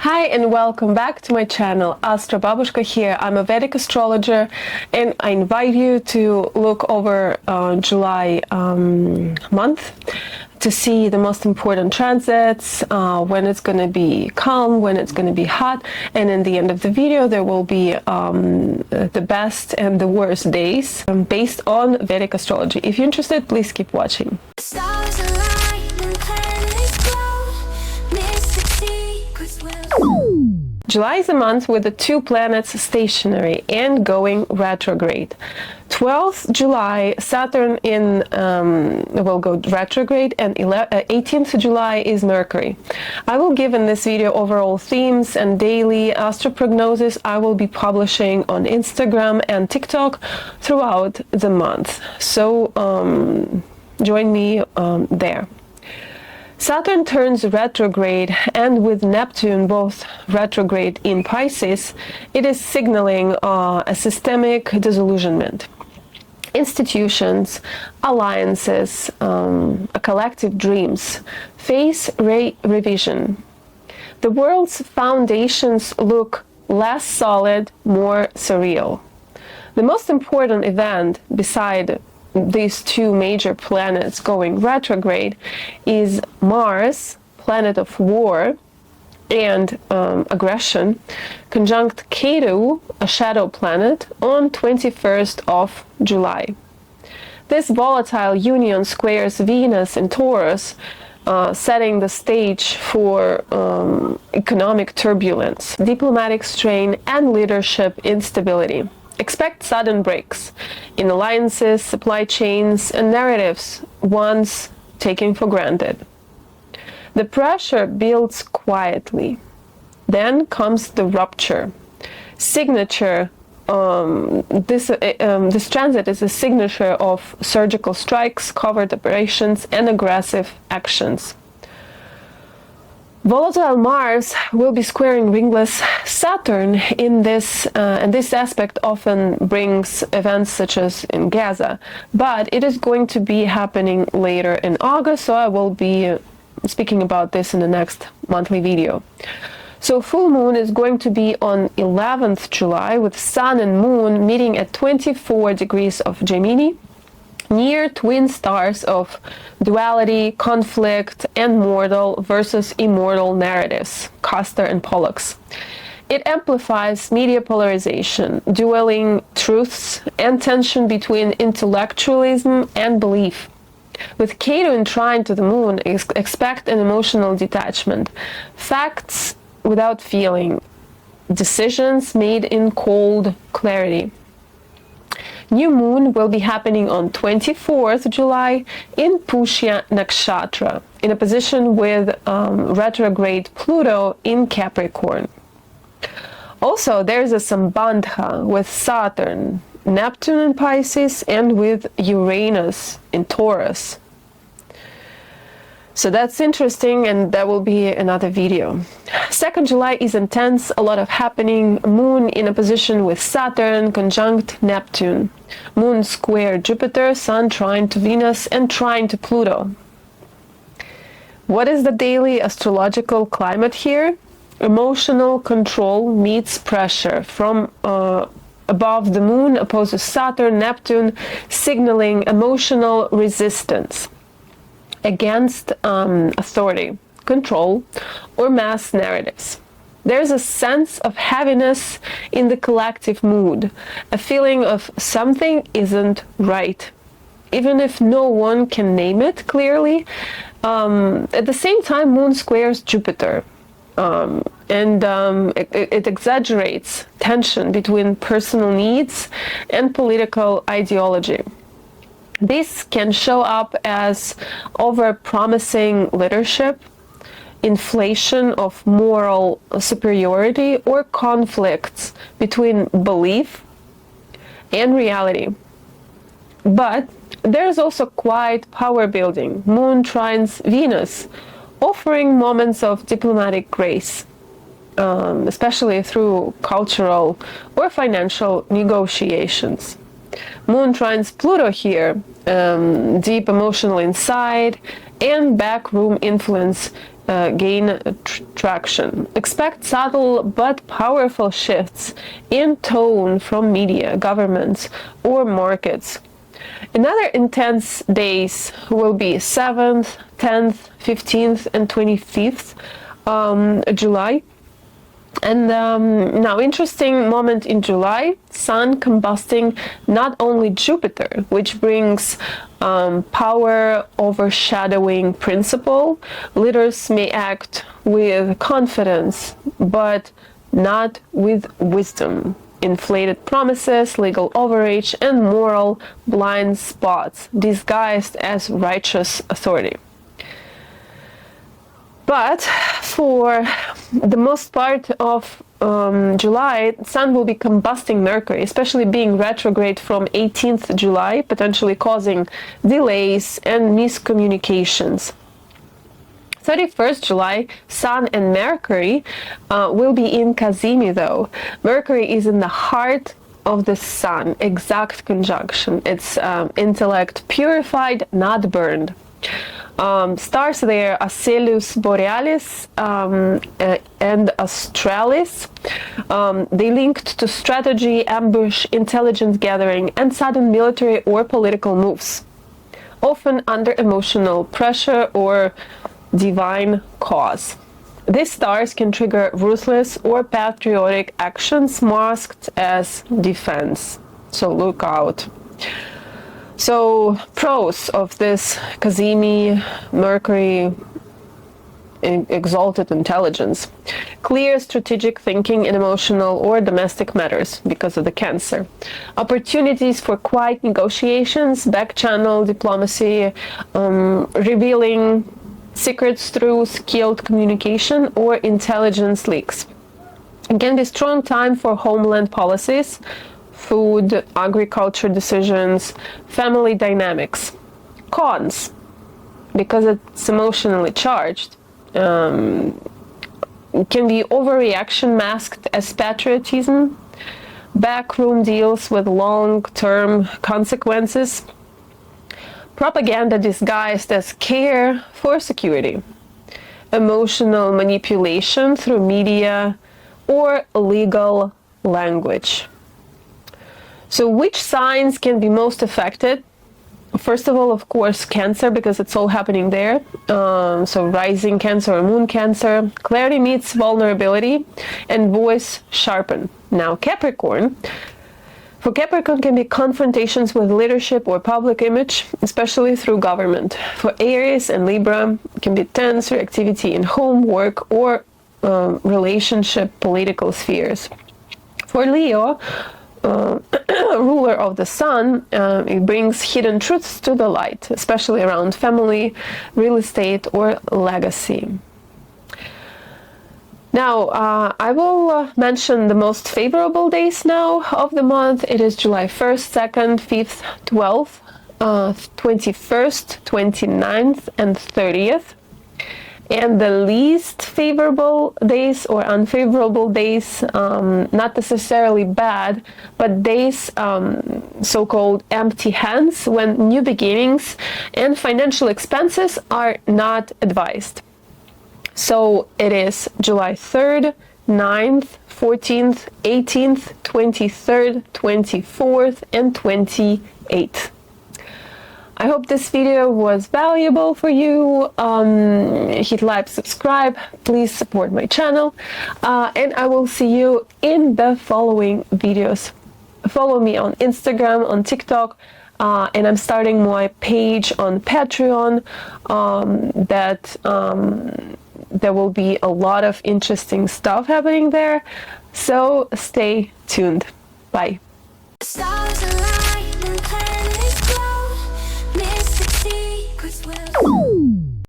Hi and welcome back to my channel. AstroBabushka here. I'm a Vedic astrologer and I invite you to look over July month to see the most important transits, when it's going to be calm, when it's going to be hot, and in the end of the video there will be the best and the worst days based on Vedic astrology. If you're interested, please keep watching. July is a month with the two planets stationary and going retrograde. 12th July, Saturn will go retrograde, and 18th July is Mercury. I will give in this video overall themes and daily Astro Prognosis I will be publishing on Instagram and TikTok throughout the month. So join me there. Saturn turns retrograde, and with Neptune both retrograde in Pisces, it is signaling a systemic disillusionment. Institutions, alliances, a collective dreams face revision. The world's foundations look less solid, more surreal. The most important event beside these two major planets going retrograde is Mars, planet of war and aggression, conjunct Ketu, a shadow planet, on 21st of July. This volatile union squares Venus in Taurus, setting the stage for economic turbulence, diplomatic strain, and leadership instability. Expect sudden breaks in alliances, supply chains, and narratives once taken for granted. The pressure builds quietly. Then comes the rupture. Signature. This transit is a signature of surgical strikes, covert operations, and aggressive actions. Volatile Mars will be squaring ringless Saturn in this, and this aspect often brings events such as in Gaza, but it is going to be happening later in August, so I will be speaking about this in the next monthly video. So full moon is going to be on 11th July with Sun and Moon meeting at 24 degrees of Gemini, near twin stars of duality, conflict, and mortal versus immortal narratives, Castor and Pollux. It amplifies media polarization, dueling truths, and tension between intellectualism and belief. With Ketu trine to the moon, expect an emotional detachment, facts without feeling, decisions made in cold clarity. New moon will be happening on 24th July in Pushya Nakshatra, in a position with retrograde Pluto in Capricorn. Also, there's a Sambandha with Saturn, Neptune in Pisces, and with Uranus in Taurus. So that's interesting, and that will be another video. 2nd July is intense, a lot of happening. Moon in a position with Saturn, conjunct Neptune. Moon square Jupiter, Sun trine to Venus, and trine to Pluto. What is the daily astrological climate here? Emotional control meets pressure. From above, the Moon opposes Saturn, Neptune, signaling emotional resistance against authority, control, or mass narratives. There's a sense of heaviness in the collective mood, a feeling of something isn't right, even if no one can name it clearly. At the same time, Moon squares Jupiter, and it exaggerates tension between personal needs and political ideology. This can show up as over-promising leadership, inflation of moral superiority, or conflicts between belief and reality. But there's also quiet power building. Moon trines Venus, offering moments of diplomatic grace, especially through cultural or financial negotiations. Moon trines Pluto here, deep emotional insight and backroom influence gain traction. Expect subtle but powerful shifts in tone from media, governments, or markets. Another intense days will be 7th, 10th, 15th, and 25th July. And now, interesting moment in July, Sun combusting not only Jupiter, which brings power overshadowing principle. Leaders may act with confidence, but not with wisdom. Inflated promises, legal overreach, and moral blind spots disguised as righteous authority. But for the most part of July, Sun will be combusting Mercury, especially being retrograde from 18th July, potentially causing delays and miscommunications. 31st July, Sun and Mercury will be in Cazimi, though. Mercury is in the heart of the Sun, exact conjunction. It's intellect purified, not burned. Stars there are Celius Borealis and Australis. They linked to strategy, ambush, intelligence gathering, and sudden military or political moves, often under emotional pressure or divine cause. These stars can trigger ruthless or patriotic actions masked as defense, so look out. So, pros of this Cazimi, Mercury, exalted intelligence. Clear strategic thinking in emotional or domestic matters because of the Cancer. Opportunities for quiet negotiations, back-channel diplomacy, revealing secrets through skilled communication or intelligence leaks. It can be a strong time for homeland policies, food, agriculture decisions, family dynamics. Cons, because it's emotionally charged, can be overreaction masked as patriotism, backroom deals with long-term consequences, propaganda disguised as care for security, emotional manipulation through media or legal language. So which signs can be most affected? First of all, of course, Cancer, because it's all happening there. So rising Cancer or moon Cancer. Clarity meets vulnerability and voice sharpen. Now Capricorn. For Capricorn can be confrontations with leadership or public image, especially through government. For Aries and Libra, it can be tense reactivity in home, work, or relationship, political spheres. For Leo, ruler of the Sun, it brings hidden truths to the light, especially around family, real estate, or legacy. Now, I will mention the most favorable days now of the month. It is July 1st, 2nd, 5th, 12th, 21st, 29th, and 30th. And the least favorable days or unfavorable days, not necessarily bad, but days so-called empty hands, when new beginnings and financial expenses are not advised. So it is July 3rd, 9th, 14th, 18th, 23rd, 24th, and 28th. I hope this video was valuable for you. Hit like, subscribe, please support my channel, and I will see you in the following videos. Follow me on Instagram, on TikTok, and I'm starting my page on Patreon. There will be a lot of interesting stuff happening there, so stay tuned. Bye. Stars align and planets glow, mystic secrets will